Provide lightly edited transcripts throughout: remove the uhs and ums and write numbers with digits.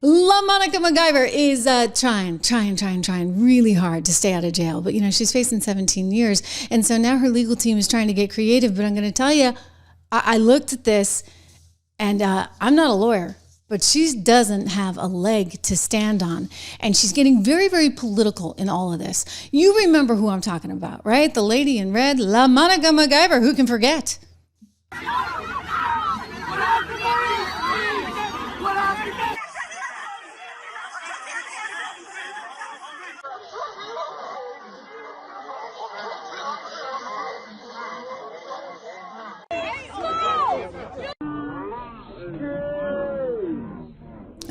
LaMonica McIver is trying really hard to stay out of jail. But, she's facing 17 years. And so now her legal team is trying to get creative. But I'm going to tell you, I looked at this, and I'm not a lawyer, but she doesn't have a leg to stand on. And she's getting very, very political in all of this. You remember who I'm talking about, right? The lady in red, LaMonica McIver. Who can forget?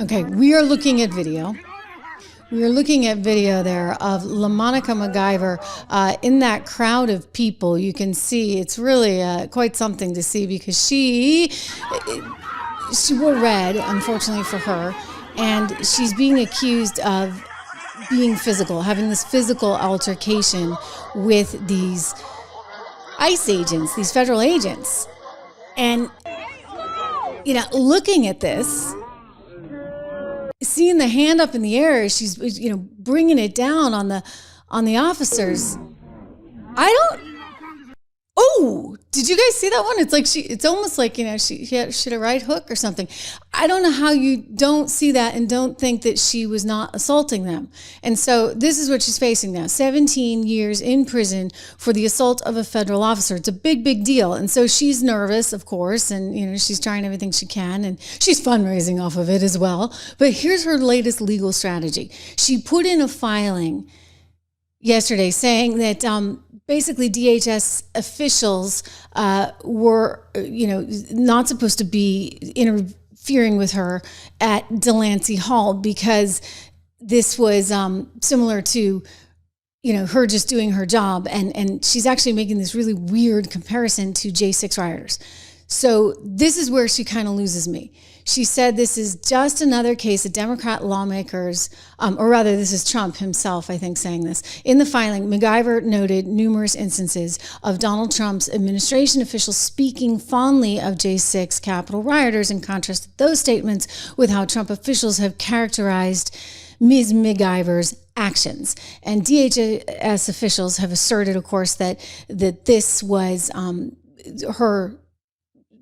Okay, we are looking at video. We are looking at video there of LaMonica McIver in that crowd of people. You can see it's really quite something to see because she wore red, unfortunately for her, and she's being accused of being physical, having this physical altercation with these ICE agents, these federal agents. And, looking at this, seeing the hand up in the air, she's bringing it down on the officers. Oh, did you guys see that one? It's like it's almost like she had a right hook or something. I don't know how you don't see that and don't think that she was not assaulting them. And so this is what she's facing now: 17 years in prison for the assault of a federal officer. It's a big, big deal. And so she's nervous, of course, and she's trying everything she can, and she's fundraising off of it as well. But here's her latest legal strategy. She put in a filing yesterday saying that basically DHS officials were, not supposed to be interfering with her at Delancey Hall because this was similar to, her just doing her job. And she's actually making this really weird comparison to J6 rioters. So this is where she kind of loses me. She said this is just another case of Democrat lawmakers, or rather this is Trump himself, I think, saying this. In the filing, McIver noted numerous instances of Donald Trump's administration officials speaking fondly of J6 Capitol rioters and contrasted those statements with how Trump officials have characterized Ms. McIver's actions. And DHS officials have asserted, of course, that this was her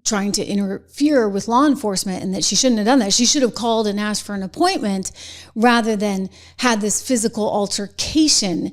trying to interfere with law enforcement and that she shouldn't have done that. She should have called and asked for an appointment rather than had this physical altercation.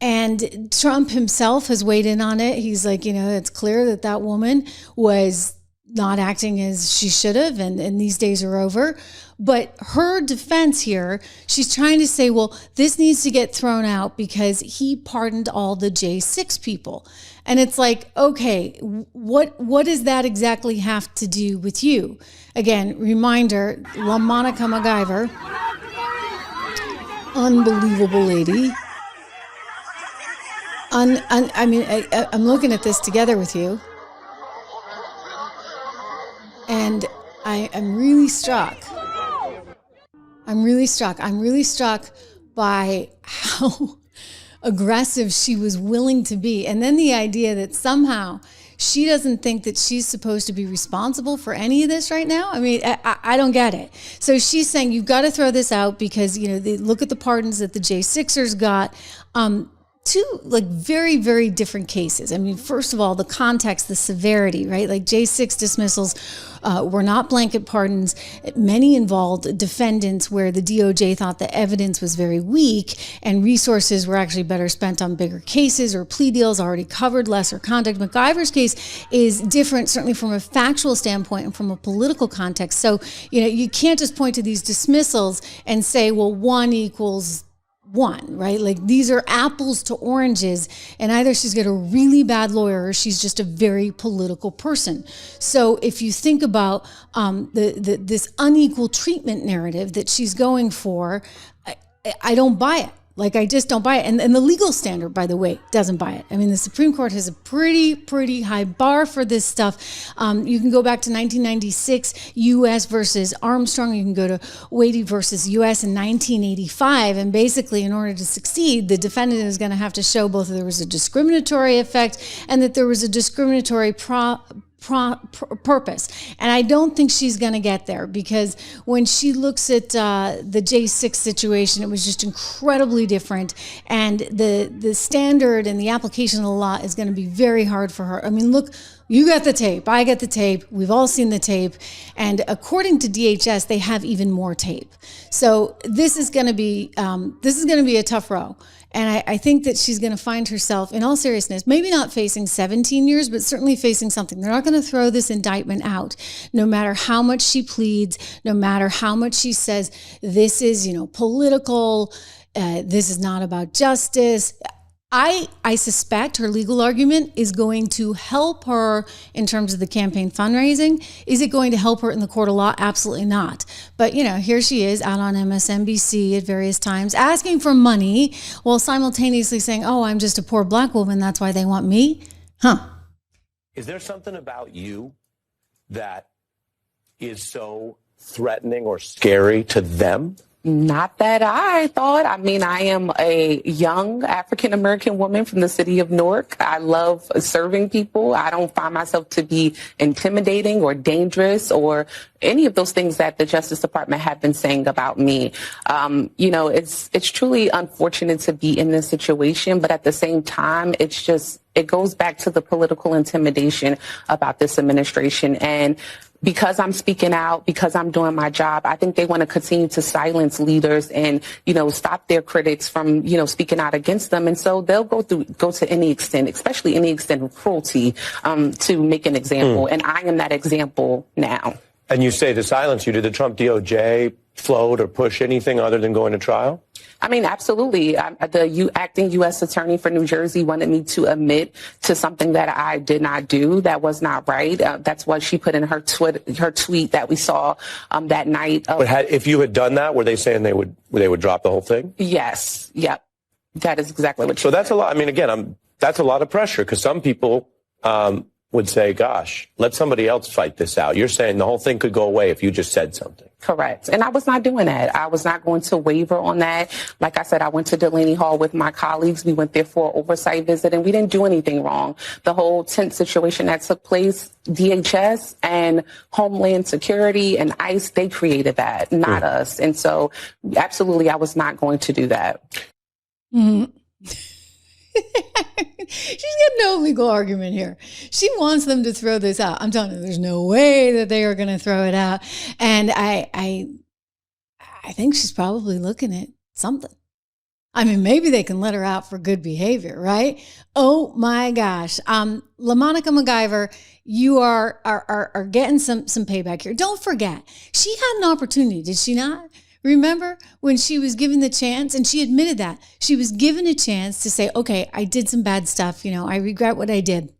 And Trump himself has weighed in on it. He's like, it's clear that woman was not acting as she should have, and these days are over. But her defense here, she's trying to say, well, this needs to get thrown out because he pardoned all the J6 people. And it's like, okay, what does that exactly have to do with you? Again, reminder, LaMonica McIver, unbelievable lady. I'm looking at this together with you. And I'm really struck. I'm really struck by how aggressive she was willing to be. And then the idea that somehow she doesn't think that she's supposed to be responsible for any of this right now. I don't get it. So she's saying you've got to throw this out because, they look at the pardons that the J6ers got. Two very, very different cases. First of all, the context, the severity, right? Like J6 dismissals were not blanket pardons. Many involved defendants where the DOJ thought the evidence was very weak and resources were actually better spent on bigger cases or plea deals already covered lesser conduct. McIver's case is different, certainly from a factual standpoint and from a political context. So, you can't just point to these dismissals and say, well, 1 equals 1, right? Like these are apples to oranges, and either she's got a really bad lawyer or she's just a very political person. So if you think about this unequal treatment narrative that she's going for, I don't buy it. I just don't buy it. And the legal standard, by the way, doesn't buy it. The Supreme Court has a pretty high bar for this stuff. You can go back to 1996, U.S. versus Armstrong. You can go to Wadey versus U.S. in 1985. And basically, in order to succeed, the defendant is going to have to show both that there was a discriminatory effect and that there was a discriminatory purpose. And I don't think she's going to get there, because when she looks at the J6 situation, it was just incredibly different. And the standard and the application of the law is going to be very hard for her. I mean, look, you got the tape. I got the tape. We've all seen the tape. And according to DHS, they have even more tape. So this is going to be a tough row. And I think that she's going to find herself, in all seriousness, maybe not facing 17 years, but certainly facing something. They're not going to throw this indictment out, no matter how much she pleads, no matter how much she says this is, political, this is not about justice. I suspect her legal argument is going to help her in terms of the campaign fundraising. Is it going to help her in the court of law? Absolutely not. But, here she is out on MSNBC at various times asking for money while simultaneously saying, oh, I'm just a poor black woman. That's why they want me. Huh. Is there something about you that is so threatening or scary to them? Not that I thought. I mean, I am a young African-American woman from the city of Newark. I love serving people. I don't find myself to be intimidating or dangerous or any of those things that the Justice Department have been saying about me. It's truly unfortunate to be in this situation, but at the same time, it goes back to the political intimidation about this administration. And because I'm speaking out, because I'm doing my job, I think they want to continue to silence leaders and, stop their critics from, speaking out against them. And so they'll go to any extent, especially any extent of cruelty, to make an example. And I am that example now. And you say to silence you, did the Trump DOJ float or push anything other than going to trial? I mean, absolutely. The acting U.S. attorney for New Jersey wanted me to admit to something that I did not do. That was not right. That's what she put in her tweet that we saw that night. But if you had done that, were they saying they would drop the whole thing? Yes. Yep. That is exactly what she said. So that's a lot. I mean, again, that's a lot of pressure, because some people would say, gosh, let somebody else fight this out. You're saying the whole thing could go away if you just said something. Correct. And I was not doing that. I was not going to waver on that. Like I said, I went to Delaney Hall with my colleagues. We went there for an oversight visit, and we didn't do anything wrong. The whole tent situation that took place, DHS and Homeland Security and ICE, they created that, not us. And so absolutely, I was not going to do that. Mm-hmm. She's got no legal argument here. She wants them to throw this out. I'm telling you, there's no way that they are going to throw it out. And I think she's probably looking at something. I mean, maybe they can let her out for good behavior, right? Oh my gosh. LaMonica McIver, you are getting some payback here. Don't forget, she had an opportunity, did she not? Remember when she was given the chance, and she admitted that she was given a chance to say, okay, I did some bad stuff. I regret what I did.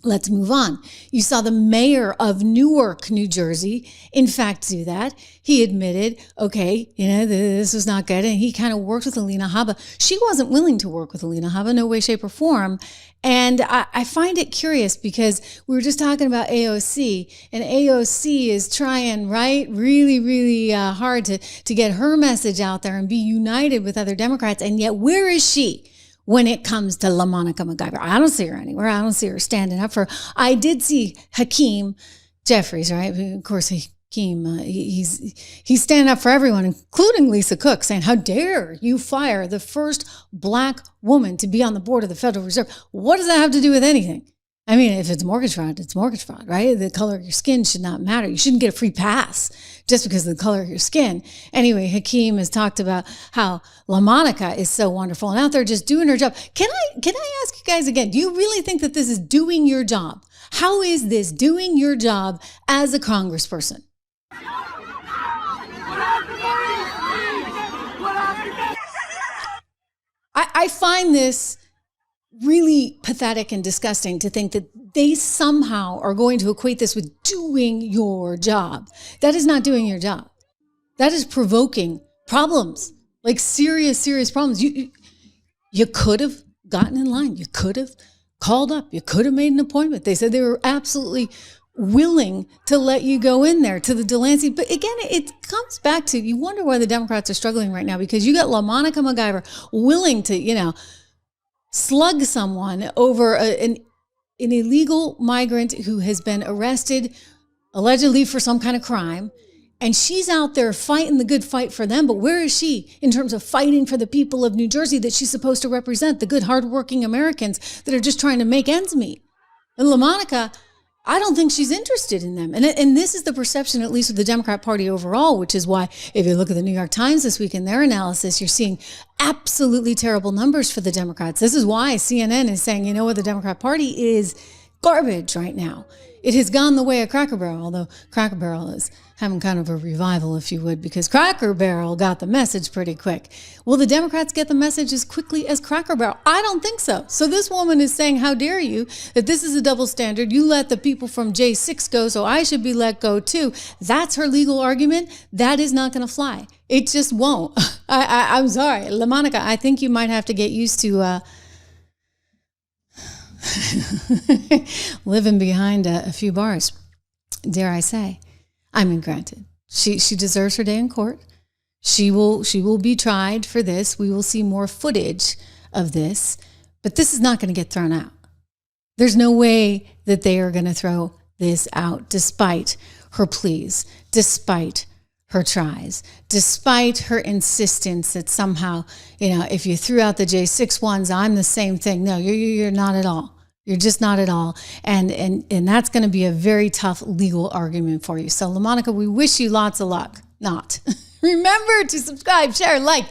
Let's move on. You saw the mayor of Newark, New Jersey, in fact, do that. He admitted, okay, this was not good. And he kind of worked with Alina Habba. She wasn't willing to work with Alina Habba, no way, shape, or form. And I find it curious, because we were just talking about AOC, and AOC is trying, right, really, really hard to get her message out there and be united with other Democrats. And yet, where is she when it comes to LaMonica McIver? I don't see her anywhere. I don't see her standing up for her. I did see Hakeem Jeffries, right? Of course, Hakeem, he's standing up for everyone, including Lisa Cook, saying, how dare you fire the first black woman to be on the board of the Federal Reserve? What does that have to do with anything? I mean, if it's mortgage fraud, it's mortgage fraud, right? The color of your skin should not matter. You shouldn't get a free pass just because of the color of your skin. Anyway, Hakeem has talked about how LaMonica is so wonderful and out there just doing her job. Can I ask you guys again, do you really think that this is doing your job? How is this doing your job as a congressperson? I find this really pathetic and disgusting to think that they somehow are going to equate this with doing your job. That is not doing your job. That is provoking problems, like serious, serious problems. You could have gotten in line. You could have called up. You could have made an appointment. They said they were absolutely willing to let you go in there to the Delancey. But again, it comes back to, you wonder why the Democrats are struggling right now, because you got LaMonica McIver willing to, slug someone over an illegal migrant who has been arrested allegedly for some kind of crime. And she's out there fighting the good fight for them. But where is she in terms of fighting for the people of New Jersey that she's supposed to represent, the good, hardworking Americans that are just trying to make ends meet? And LaMonica, I don't think she's interested in them. And this is the perception, at least of the Democrat Party overall, which is why if you look at the New York Times this week in their analysis, you're seeing absolutely terrible numbers for the Democrats. This is why CNN is saying, you know what, the Democrat Party is garbage right now. It has gone the way of Cracker Barrel, although Cracker Barrel is having kind of a revival, if you would, because Cracker Barrel got the message pretty quick. Will the Democrats get the message as quickly as Cracker Barrel? I don't think so. So this woman is saying, how dare you, that this is a double standard. You let the people from J6 go, so I should be let go too. That's her legal argument. That is not going to fly. It just won't. I'm sorry. LaMonica, I think you might have to get used to living behind a few bars, dare I say. I mean, granted, she deserves her day in court. She will be tried for this. We will see more footage of this, but this is not going to get thrown out. There's no way that they are going to throw this out, despite her pleas, despite her tries, despite her insistence that somehow, if you threw out the J6 ones, I'm the same thing. No, you're not at all. You're just not at all. And that's going to be a very tough legal argument for you. So LaMonica, we wish you lots of luck. Not. Remember to subscribe, share, like.